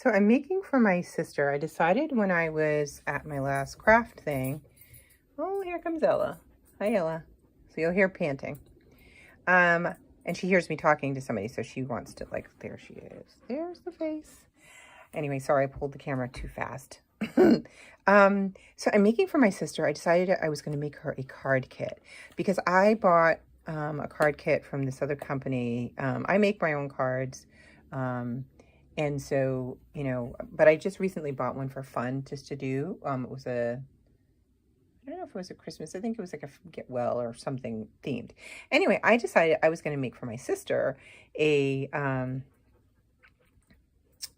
So I'm making for my sister. I decided when I was at my last craft thing. Oh, here comes Ella. Hi, Ella. So you'll hear panting. And she hears me talking to somebody, so she wants to, like, there she is. There's the face. Anyway, sorry, I pulled the camera too fast. So I'm making for my sister. I decided I was going to make her a card kit because I bought a card kit from this other company. I make my own cards. And so, you know, but I just recently bought one for fun just to do. It was I don't know if it was a Christmas. I think it was like a get well or something themed. Anyway, I decided I was going to make for my sister a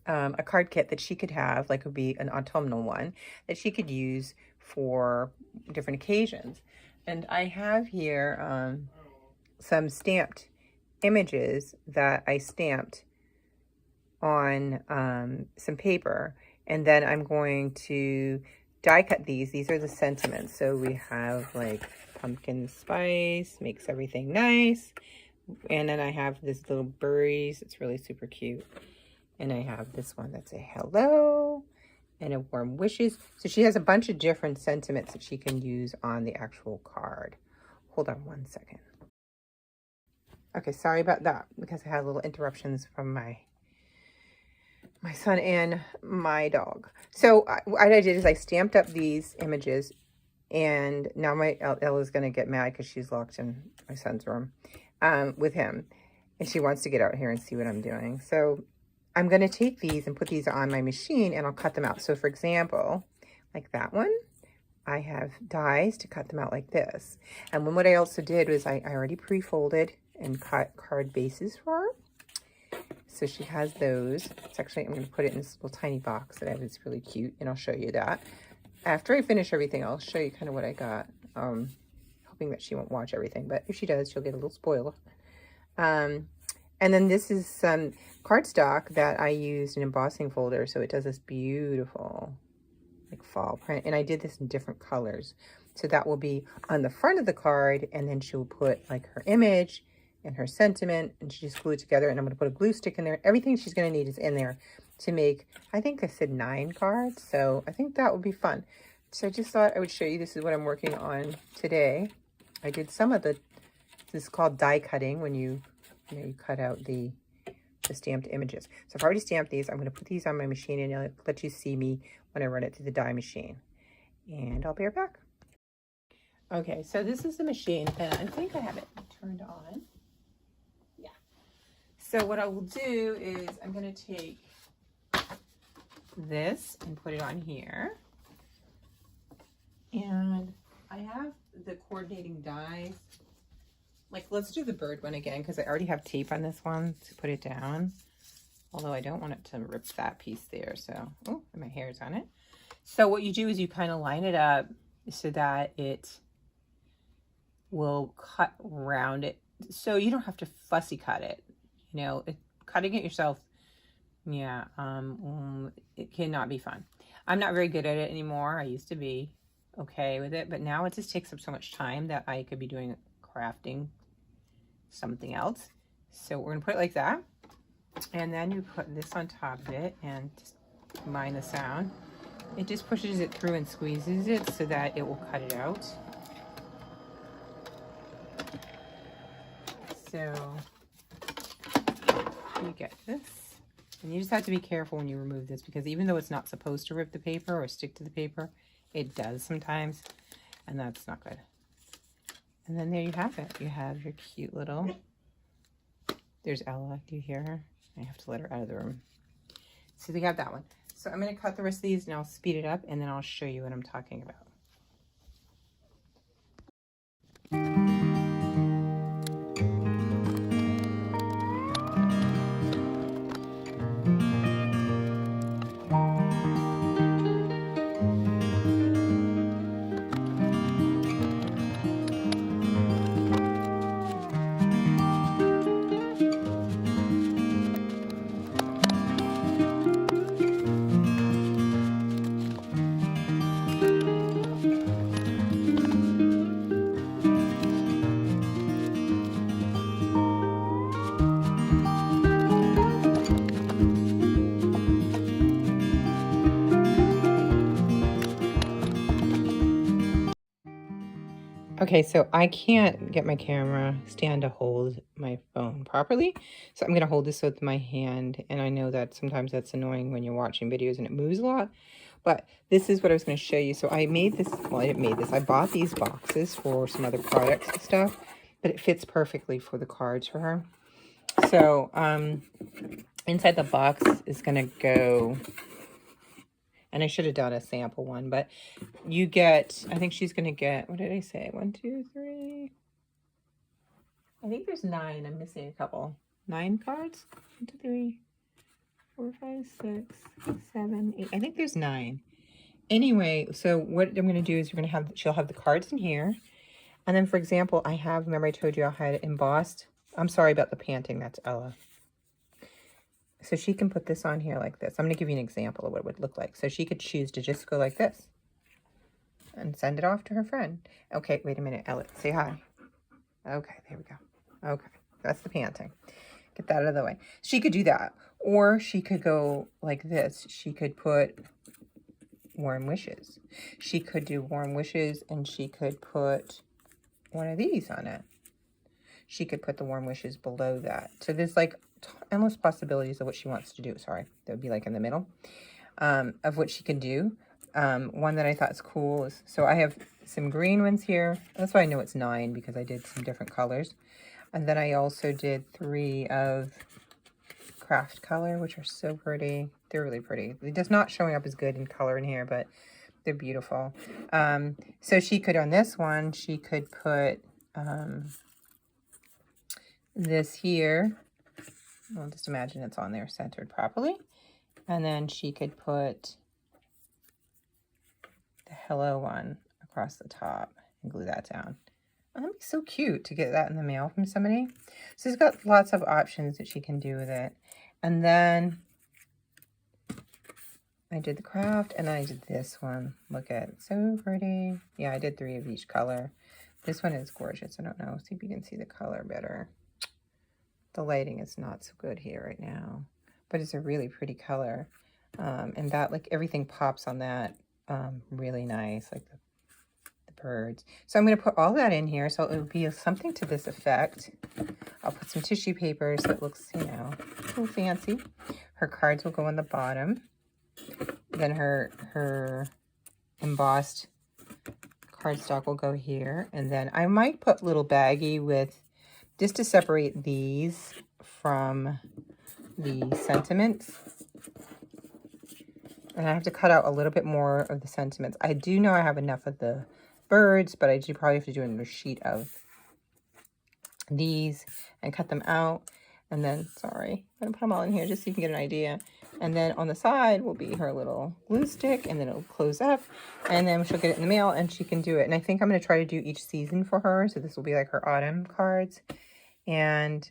card kit that she could have, like it would be an autumnal one that she could use for different occasions. And I have here some stamped images that I stamped on some paper, and then I'm going to die cut these. These are the sentiments. So we have like pumpkin spice, makes everything nice. And then I have this little berries. It's really super cute. And I have this one that's a hello and a warm wishes. So she has a bunch of different sentiments that she can use on the actual card. Hold on one second. Okay, sorry about that because I had little interruptions from my son and my dog. So what I did is I stamped up these images, and now my Ella's going to get mad because she's locked in my son's room with him, and she wants to get out here and see what I'm doing. So I'm going to take these and put these on my machine, and I'll cut them out. So for example, like that one, I have dies to cut them out like this. And then what I also did was I already pre-folded and cut card bases for her. So she has those. It's actually, I'm going to put it in this little tiny box that I have. It's really cute, and I'll show you that. After I finish everything, I'll show you kind of what I got. Hoping that she won't watch everything, but if she does, she'll get a little spoiler. And then this is some cardstock that I used an embossing folder, so it does this beautiful like fall print. And I did this in different colors. So that will be on the front of the card, and then she'll put like her image and her sentiment, and she just glue it together, and I'm going to put a glue stick in there. Everything she's going to need is in there to make, I think I said 9 cards, so I think that would be fun. So I just thought I would show you, this is what I'm working on today. I did some of this is called die cutting, when you cut out the stamped images. So I've already stamped these. I'm going to put these on my machine, and I'll let you see me when I run it through the die machine. And I'll be right back. Okay, so this is the machine, and I think I have it turned on. So what I will do is I'm going to take this and put it on here. And I have the coordinating dies. Like, let's do the bird one again because I already have tape on this one to put it down. Although I don't want it to rip that piece there. So, oh, my hair's on it. So what you do is you kind of line it up so that it will cut around it. So you don't have to fussy cut it. You know, cutting it yourself, yeah, it cannot be fun. I'm not very good at it anymore. I used to be okay with it, but now it just takes up so much time that I could be doing crafting something else. So we're going to put it like that. And then you put this on top of it and just combine the sound. It just pushes it through and squeezes it so that it will cut it out. So you get this, and you just have to be careful when you remove this, because even though it's not supposed to rip the paper or stick to the paper, it does sometimes, and that's not good. And then there you have it. You have your cute little, there's Ella. Do you hear her? I have to let her out of the room. So we have that one. So I'm going to cut the rest of these, and I'll speed it up, and then I'll show you what I'm talking about. Okay, so I can't get my camera stand to hold my phone properly. So I'm going to hold this with my hand. And I know that sometimes that's annoying when you're watching videos and it moves a lot. But this is what I was going to show you. So I made this, well, I didn't make this. I bought these boxes for some other products and stuff. But it fits perfectly for the cards for her. So inside the box is going to go... And I should have done a sample one, but you get, I think she's going to get, what did I say? 1, 2, 3. I think there's 9. I'm missing a couple. 9 cards? 1, 2, 3, 4, 5, 6, 7, 8. I think there's 9. Anyway, so what I'm going to do is you're going to have, she'll have the cards in here. And then, for example, I have, remember I told you I had it embossed. I'm sorry about the panting. That's Ella. So she can put this on here like this. I'm going to give you an example of what it would look like. So she could choose to just go like this and send it off to her friend. Okay, wait a minute, Ella, say hi. Okay, there we go. Okay, that's the panting. Get that out of the way. She could do that. Or she could go like this. She could put warm wishes. She could do warm wishes and she could put one of these on it. She could put the warm wishes below that. So there's like endless possibilities of what she wants to do. Sorry, that would be like in the middle of what she can do. One that I thought is cool is, so I have some green ones here. That's why I know it's 9 because I did some different colors. And then I also did 3 of craft color, which are so pretty. They're really pretty. It does not showing up as good in color in here, but they're beautiful. So she could, on this one, she could put this here. I'll just imagine it's on there centered properly. And then she could put the hello one across the top and glue that down. Oh, that'd be so cute to get that in the mail from somebody. So she's got lots of options that she can do with it. And then I did the craft and I did this one. Look at it, so pretty. Yeah, I did 3 of each color. This one is gorgeous. I don't know, see if you can see the color better. The lighting is not so good here right now, but it's a really pretty color. And that, like, everything pops on that really nice, like the birds. So I'm going to put all that in here. So it would be something to this effect. I'll put some tissue paper so it looks, you know, a little fancy. Her cards will go on the bottom. Then her embossed cardstock will go here. And then I might put little baggie with, just to separate these from the sentiments. And I have to cut out a little bit more of the sentiments. I do know I have enough of the birds, but I do probably have to do another sheet of these and cut them out. And then, sorry, I'm going to put them all in here just so you can get an idea. And then on the side will be her little glue stick, and then it'll close up. And then she'll get it in the mail and she can do it. And I think I'm going to try to do each season for her. So this will be like her autumn cards. And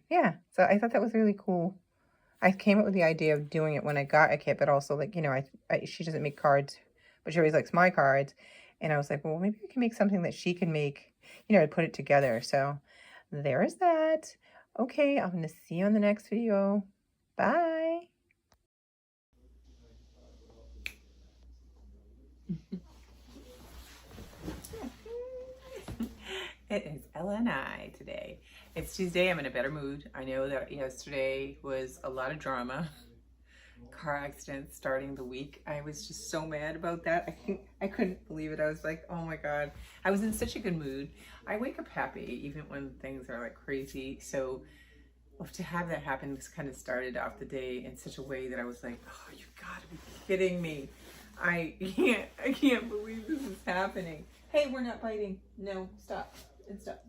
yeah, so I thought that was really cool. I came up with the idea of doing it when I got a kit, but also, like, you know, she doesn't make cards, but she always likes my cards. And I was like, well, maybe I can make something that she can make, you know, to put it together. So there is that. Okay, I'm going to see you on the next video. Bye. It is Ella and I today. It's Tuesday. I'm in a better mood. I know that yesterday was a lot of drama. Car accident starting the week. I was just so mad about that. I couldn't believe it. I was like, oh my God. I was in such a good mood. I wake up happy even when things are like crazy. So to have that happen just kind of started off the day in such a way that I was like, oh, you gotta be kidding me. I can't believe this is happening. Hey, we're not biting. No, stop. And stop.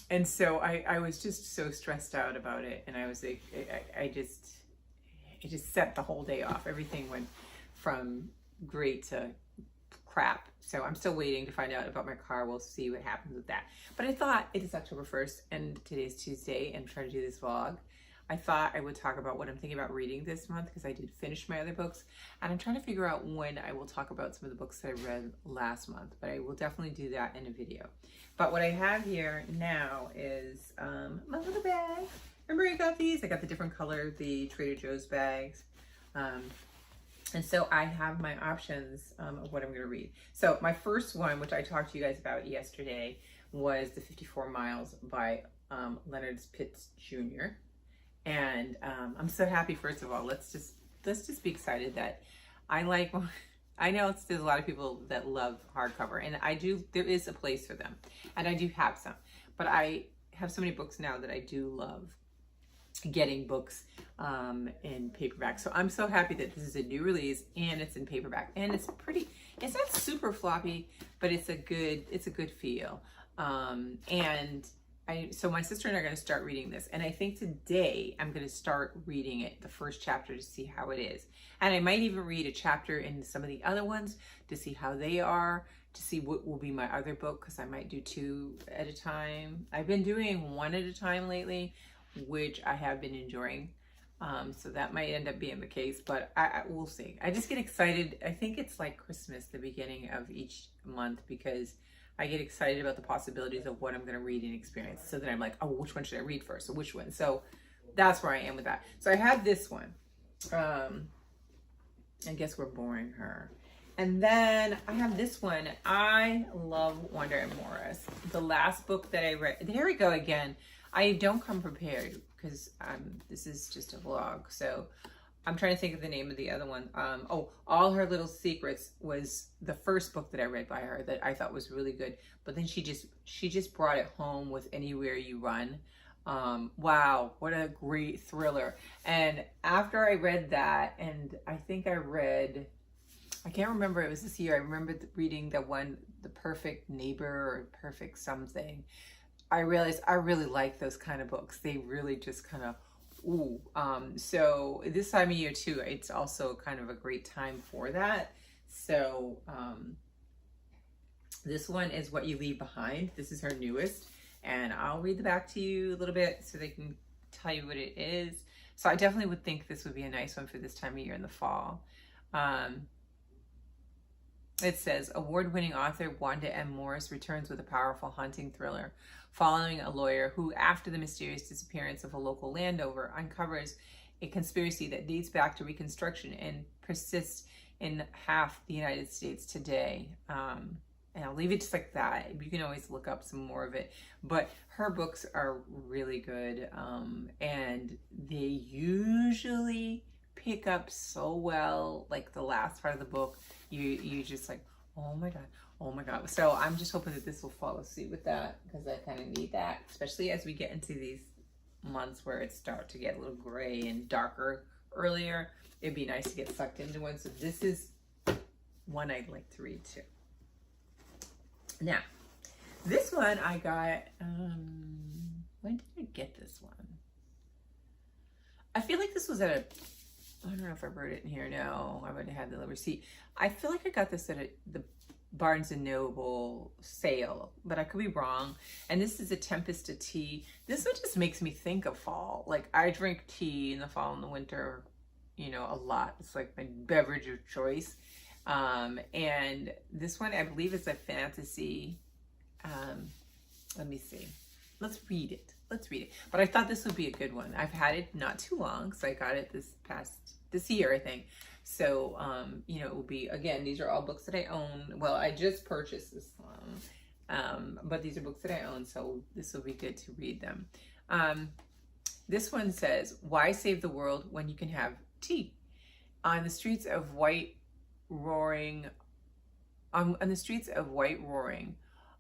And so I was just so stressed out about it. And I was like, it just set the whole day off. Everything went from great to crap. So I'm still waiting to find out about my car. We'll see what happens with that. But I thought, it is October 1st and today's Tuesday, and trying to do this vlog. I thought I would talk about what I'm thinking about reading this month, because I did finish my other books, and I'm trying to figure out when I will talk about some of the books that I read last month, but I will definitely do that in a video. But what I have here now is my little bag. Remember I got these? I got the different color, the Trader Joe's bags. And so I have my options of what I'm going to read. So my first one, which I talked to you guys about yesterday, was The 54 Miles by Leonard Pitts Jr. And I'm so happy. First of all, let's just be excited that I like. I know there's a lot of people that love hardcover, and I do. There is a place for them, and I do have some. But I have so many books now that I do love getting books in paperback. So I'm so happy that this is a new release and it's in paperback, and it's pretty. It's not super floppy, but it's a good feel. So my sister and I are going to start reading this, and I think today I'm going to start reading it, the first chapter, to see how it is. And I might even read a chapter in some of the other ones to see how they are, to see what will be my other book, because I might do 2 at a time. I've been doing 1 at a time lately, which I have been enjoying. So that might end up being the case, but we'll see. I just get excited. I think it's like Christmas, the beginning of each month, because I get excited about the possibilities of what I'm going to read and experience. So then I'm like, oh, which one should I read first? So which one? So that's where I am with that. So I had this one. I guess we're boring her. And then I have this one. I love Wanda and Morris. The last book that I read. There we go again. I don't come prepared because this is just a vlog. So I'm trying to think of the name of the other one. All Her Little Secrets was the first book that I read by her that I thought was really good. But then she just brought it home with Anywhere You Run. Wow, what a great thriller. And after I read that, and I think I can't remember, it was this year, I remember reading The Perfect Neighbor or Perfect Something. I realized I really like those kind of books. They really just kind of, so this time of year too, it's also kind of a great time for that. So this one is What You Leave Behind. This is her newest, and I'll read the back to you a little bit so they can tell you what it is. So I definitely would think this would be a nice one for this time of year in the fall. It says, award-winning author Wanda M. Morris returns with a powerful, haunting thriller following a lawyer who, after the mysterious disappearance of a local landowner, uncovers a conspiracy that dates back to Reconstruction and persists in half the United States today. And I'll leave it just like that. You can always look up some more of it. But her books are really good, and they usually pick up so well. Like the last part of the book, you just like, oh my god. So I'm just hoping that this will follow suit with that, because I kind of need that, especially as we get into these months where it starts to get a little gray and darker earlier. It'd be nice to get sucked into one. So this is one I'd like to read too. Now, this one I got, when did I get this one? I feel like this was at I don't know if I wrote it in here. No, I would have had the receipt. I feel like I got this at the Barnes & Noble sale, but I could be wrong. And this is A Tempest of Tea. This one just makes me think of fall. Like, I drink tea in the fall and the winter, a lot. It's like my beverage of choice. And this one, I believe, is a fantasy. Let me see. Let's read it. But I thought this would be a good one. I've had it not too long, so I got it this year, I think. So, it will be, again, these are all books that I own. Well, I just purchased this one, but these are books that I own, so this will be good to read them. This one says, why save the world when you can have tea? On the streets of White Roaring,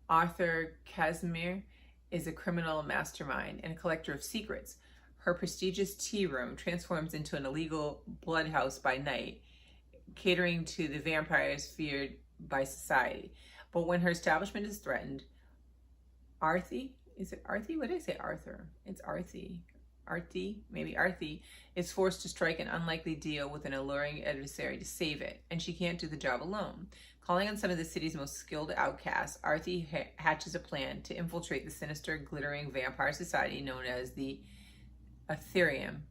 Arthur Casimir is a criminal mastermind and a collector of secrets. Her prestigious tea room transforms into an illegal blood house by night, catering to the vampires feared by society. But when her establishment is threatened, Arthie? Is it Arthie? What did I say? Arthur. It's Arthie. Maybe Arthie is forced to strike an unlikely deal with an alluring adversary to save it, and she can't do the job alone. Calling on some of the city's most skilled outcasts, Arthie hatches a plan to infiltrate the sinister, glittering vampire society known as the Aetherium.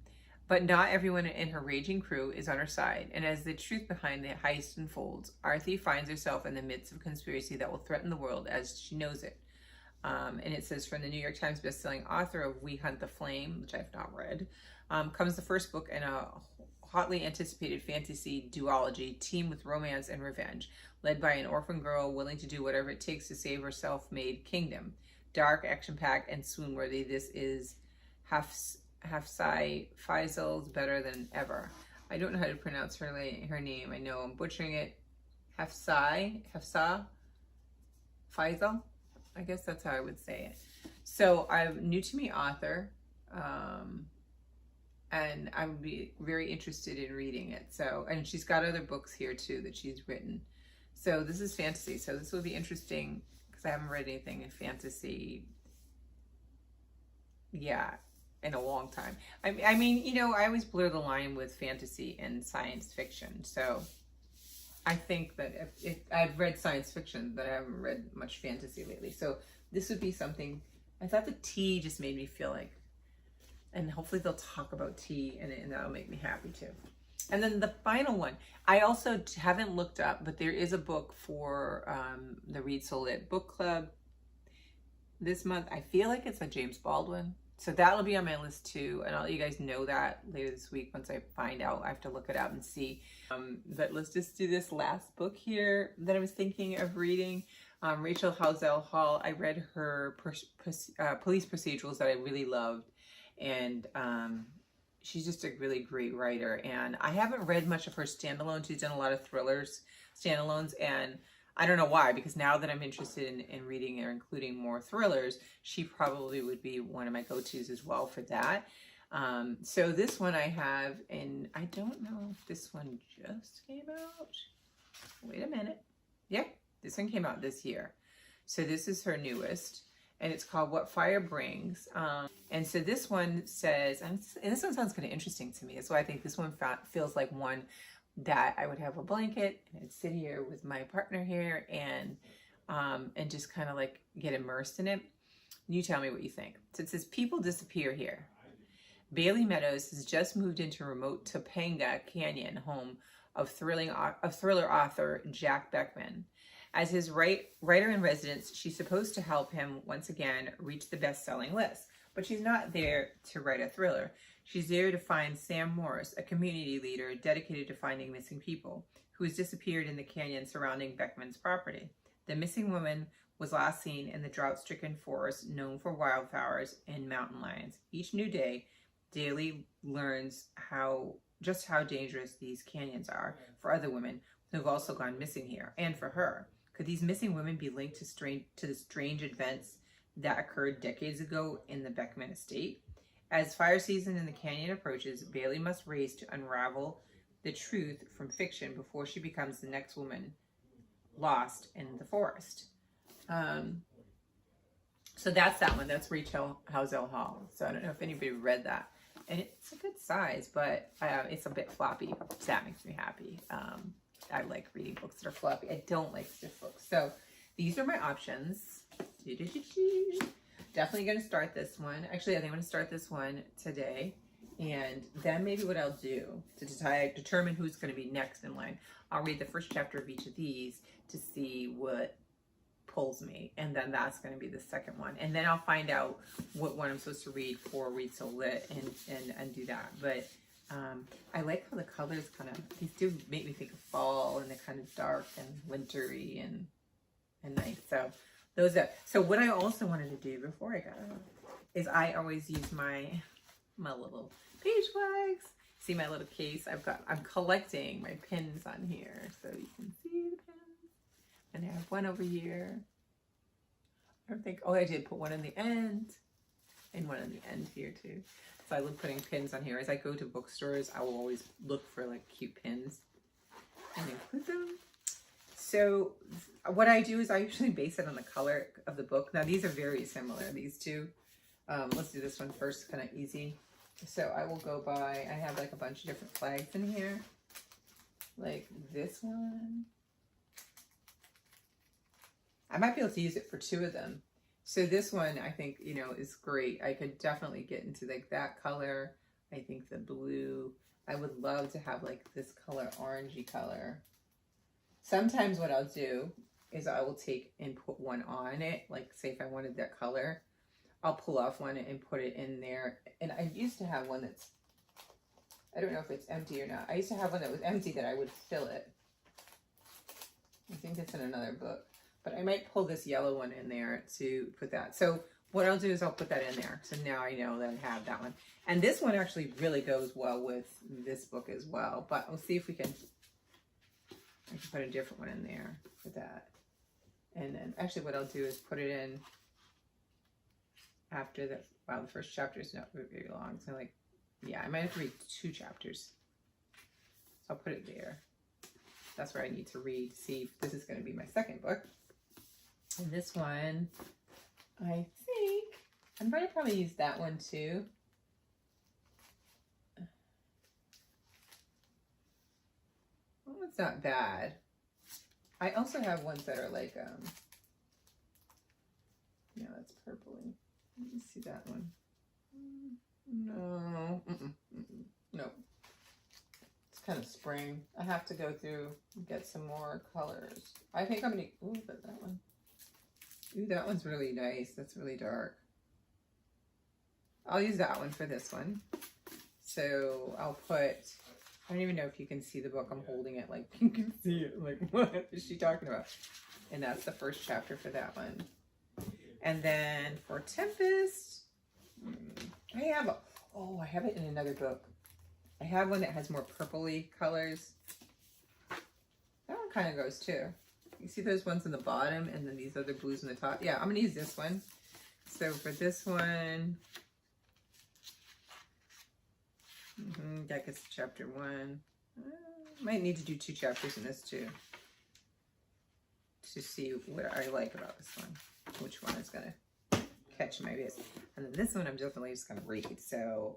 But not everyone in her raging crew is on her side, and as the truth behind the heist unfolds, Arthie finds herself in the midst of a conspiracy that will threaten the world as she knows it. And it says, from the New York Times bestselling author of We Hunt the Flame, which I've not read, comes the first book in a hotly anticipated fantasy duology teem with romance and revenge, led by an orphan girl willing to do whatever it takes to save her self-made kingdom. Dark, action-packed, and swoon-worthy, this is Hafsai Faisal's better than ever. I don't know how to pronounce her name. I know I'm butchering it. Hafsa Faisal. I guess that's how I would say it. So I'm new to me author, and I would be very interested in reading it. So, and she's got other books here too that she's written. So this is fantasy. So this will be interesting because I haven't read anything in fantasy. Yeah, in a long time. I mean, you know, I always blur the line with fantasy and science fiction. So I think that if I've read science fiction, but I haven't read much fantasy lately. So this would be something. I thought the tea just made me feel like, and hopefully they'll talk about tea, and that'll make me happy too. And then the final one, I also haven't looked up, but there is a book for the Read So Lit book club this month. I feel like it's a James Baldwin. So that'll be on my list too. And I'll let you guys know that later this week once I find out. I have to look it up and see. But let's just do this last book here that I was thinking of reading. Rachel Housel Hall. I read her police procedurals that I really loved. And she's just a really great writer. And I haven't read much of her standalone. She's done a lot of thrillers, standalones. And I don't know why, because now that I'm interested in reading or including more thrillers, she probably would be one of my go-tos as well for that. So this one I have, and I don't know if this one just came out. Wait a minute. Yep, this one came out this year. So this is her newest, and it's called What Fire Brings. And so this one says, and this one sounds kind of interesting to me. So I think this one feels like one that I would have a blanket and I'd sit here with my partner here and just kind of like get immersed in it. You tell me what you think. So it says, people disappear here. Bailey Meadows has just moved into remote Topanga Canyon, home of thriller author Jack Beckman. As his writer in residence, she's supposed to help him once again reach the best-selling list. But she's not there to write a thriller. She's there to find Sam Morris, a community leader dedicated to finding missing people, who has disappeared in the canyon surrounding Beckman's property. The missing woman was last seen in the drought-stricken forest known for wildflowers and mountain lions. Each new day, Daly learns just how dangerous these canyons are for other women who have also gone missing here, and for her. Could these missing women be linked to the strange events that occurred decades ago in the Beckman estate? As fire season in the canyon approaches, Bailey must race to unravel the truth from fiction before she becomes the next woman lost in the forest. So that's that one. That's Rachel Housel Hall. So I don't know if anybody read that. And it's a good size, but it's a bit floppy. So that makes me happy. I like reading books that are floppy. I don't like stiff books. So these are my options. Definitely going to start this one. Actually, I think I'm going to start this one today. And then maybe what I'll do to determine who's going to be next in line, I'll read the first chapter of each of these to see what pulls me. And then that's going to be the second one. And then I'll find out what one I'm supposed to read for Read So Lit and do that. But I like how the colors these do make me think of fall, and they're kind of dark and wintry and nice. So so what I also wanted to do before I got out is I always use my little page flags. See my little case? I'm collecting my pins on here, so you can see the pins. And I have one over here. I did put one in the end and one in the end here too. So I love putting pins on here. As I go to bookstores, I will always look for like cute pins and include them. So what I do is I usually base it on the color of the book. Now these are very similar, these two. Let's do this one first, kind of easy. So I will go by, I have like a bunch of different flags in here. Like this one. I might be able to use it for two of them. So this one I think, is great. I could definitely get into like that color. I think the blue, I would love to have like this color, orangey color. Sometimes what I'll do is I will take and put one on it. Like say if I wanted that color, I'll pull off one and put it in there. And I used to have one I don't know if it's empty or not. I used to have one that was empty that I would fill it. I think it's in another book. But I might pull this yellow one in there to put that. So what I'll do is I'll put that in there. So now I know that I have that one. And this one actually really goes well with this book as well. But we'll see if we can, I can put a different one in there for that. And then actually what I'll do is put it in after the, wow, the first chapter is not very long. So like, yeah, I might have to read 2 chapters. So I'll put it there. That's where I need to read to see if this is going to be my second book. And this one, I think, I'm going to probably use that one too. Well, it's not bad. I also have ones that are like, no, that's purpley. Let me see that one. No, no. It's kind of spring. I have to go through and get some more colors. I think I'm gonna, ooh, but that one. Ooh, that one's really nice. That's really dark. I'll use that one for this one. So I'll put, I don't even know if you can see the book. I'm holding it like you can see it. Like, what is she talking about? And that's the first chapter for that one. And then for Tempest, I have a, oh, I have it in another book. I have one that has more purpley colors. That one kind of goes too. You see those ones in the bottom and then these other blues in the top? Yeah, I'm going to use this one. So for this one, that gets to chapter 1. Might need to do 2 chapters in this too. To see what I like about this one. Which one is going to catch my ears. And then this one I'm definitely just going to read. So,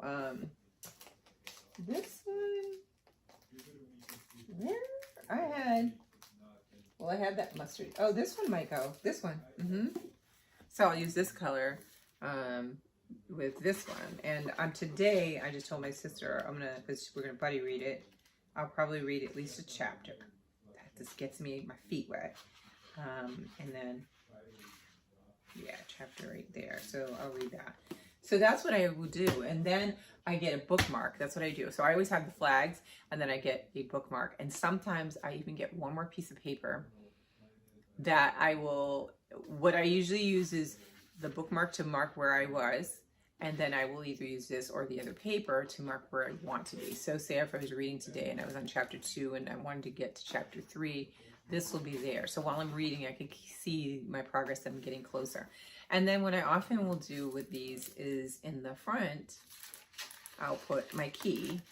this one, where I had that mustard. Oh, this one might go. This one. So I'll use this color with this one. And today, I just told my sister, because we're going to buddy read it, I'll probably read at least a chapter. That just gets me my feet wet. And then, yeah, chapter 8 there. So I'll read that. So that's what I will do. And then I get a bookmark. That's what I do. So I always have the flags and then I get a bookmark. And sometimes I even get one more piece of paper that I will, what I usually use is the bookmark to mark where I was. And then I will either use this or the other paper to mark where I want to be. So say if I was reading today and I was on chapter 2 and I wanted to get to chapter 3, this will be there. So while I'm reading, I can see my progress and I'm getting closer. And then what I often will do with these is in the front, I'll put my key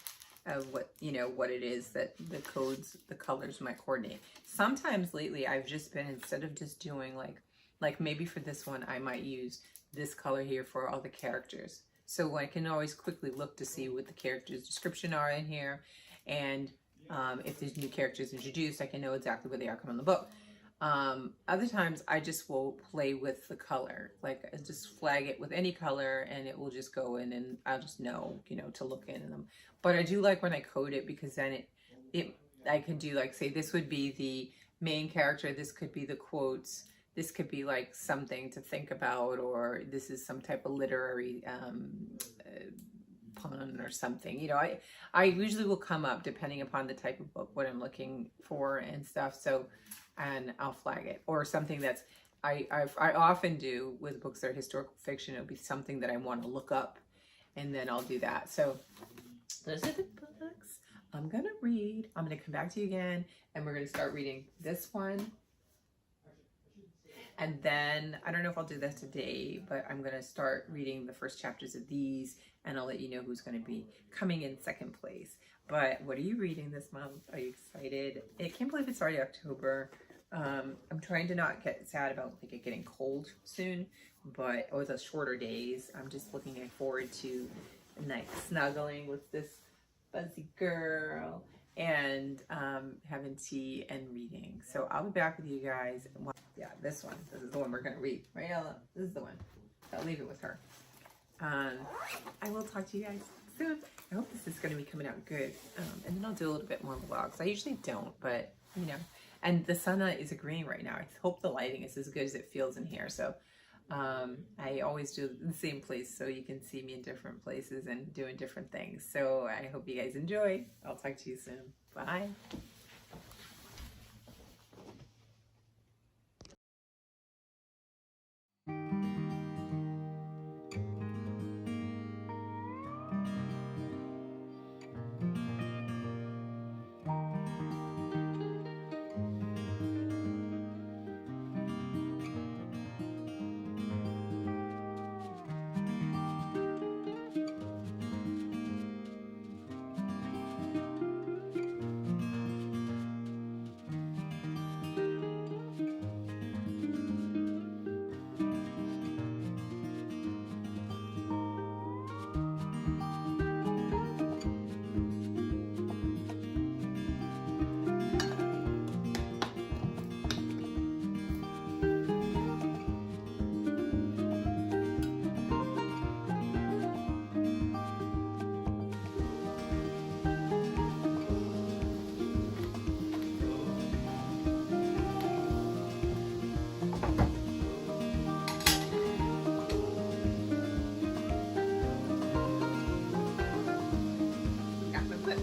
of what, you know, what it is that the codes, the colors might coordinate. Sometimes lately I've just been, instead of just doing like maybe for this one, I might use this color here for all the characters. So I can always quickly look to see what the characters' description are in here. And if there's new characters introduced, I can know exactly where they are coming in the book. Other times I just will play with the color, like I just flag it with any color and it will just go in and I'll just know, you know, to look in them. But I do like when I code it because then I can do like, say this would be the main character, this could be the quotes, this could be like something to think about, or this is some type of literary pun or something. You know, I usually will come up depending upon the type of book, what I'm looking for and stuff. So, and I'll flag it, or something that's, I often do with books that are historical fiction. It'll be something that I want to look up and then I'll do that. So those are the books I'm going to read. I'm going to come back to you again and we're going to start reading this one. And then, I don't know if I'll do this today, but I'm going to start reading the first chapters of these and I'll let you know who's going to be coming in second place. But what are you reading this month? Are you excited? I can't believe it's already October. I'm trying to not get sad about like it getting cold soon, but with the shorter days, I'm just looking forward to like snuggling with this fuzzy girl and having tea and reading. So I'll be back with you guys. Yeah, this one. This is the one we're going to read. Right, Ella? This is the one. I'll leave it with her. I will talk to you guys soon. I hope this is going to be coming out good. And then I'll do a little bit more vlogs. I usually don't, but, you know. And the sun is agreeing right now. I hope the lighting is as good as it feels in here. So I always do the same place, so you can see me in different places and doing different things. So I hope you guys enjoy. I'll talk to you soon. Bye. Got my book.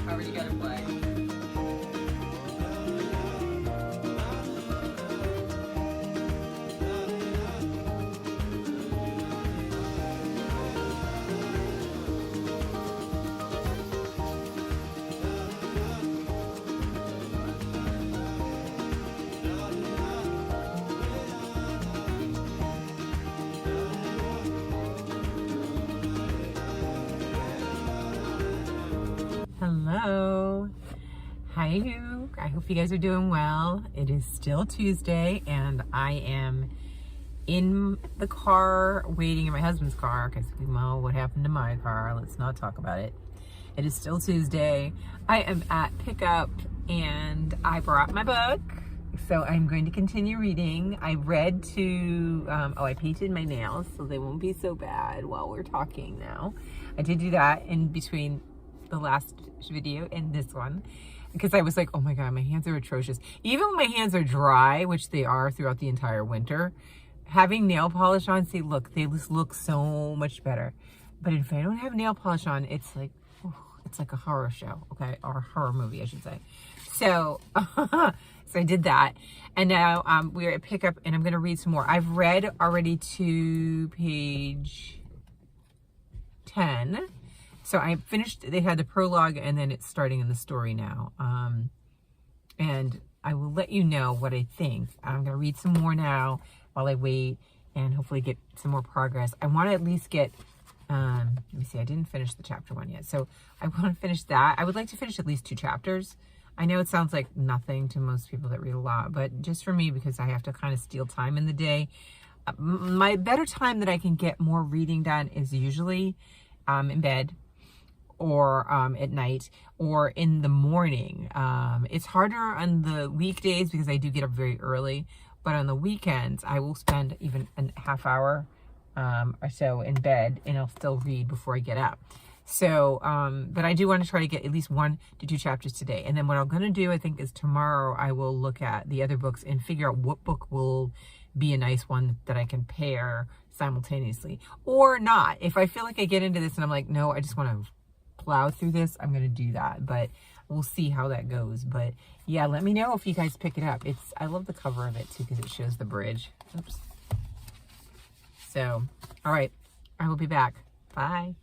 Already got it play. Hello. Hi, you. I hope you guys are doing well. It is still Tuesday, and I am in the car waiting in my husband's car because, well, what happened to my car? Let's not talk about it. It is still Tuesday. I am at pickup, and I brought my book, so I'm going to continue reading. I read to, I painted my nails so they won't be so bad while we're talking now. I did do that in between the last video and this one because I was like, oh my god, my hands are atrocious. Even when my hands are dry, which they are throughout the entire winter, having nail polish on, see, look, they just look so much better. But if I don't have nail polish on, it's like a horror show, okay, or a horror movie, I should say. So so I did that, and now we're at pickup, and I'm gonna read some more. I've read already to page 10. So I finished, they had the prologue, and then it's starting in the story now. And I will let you know what I think. I'm going to read some more now while I wait and hopefully get some more progress. I want to at least get, let me see, I didn't finish the chapter 1 yet. So I want to finish that. I would like to finish at least 2 chapters. I know it sounds like nothing to most people that read a lot, but just for me, because I have to kind of steal time in the day. My better time that I can get more reading done is usually in bed, or at night, or in the morning. It's harder on the weekdays because I do get up very early, but on the weekends I will spend even a half hour or so in bed, and I'll still read before I get up. So but I do want to try to get at least 1 to 2 chapters today, and then what I'm going to do, I think, is tomorrow I will look at the other books and figure out what book will be a nice one that I can pair simultaneously, or not. If I feel like I get into this and I'm like, no, I just want to plow through this, I'm gonna do that, but we'll see how that goes. But yeah, let me know if you guys pick it up. I love the cover of it too because it shows the bridge. Oops. So all right, I will be back. Bye.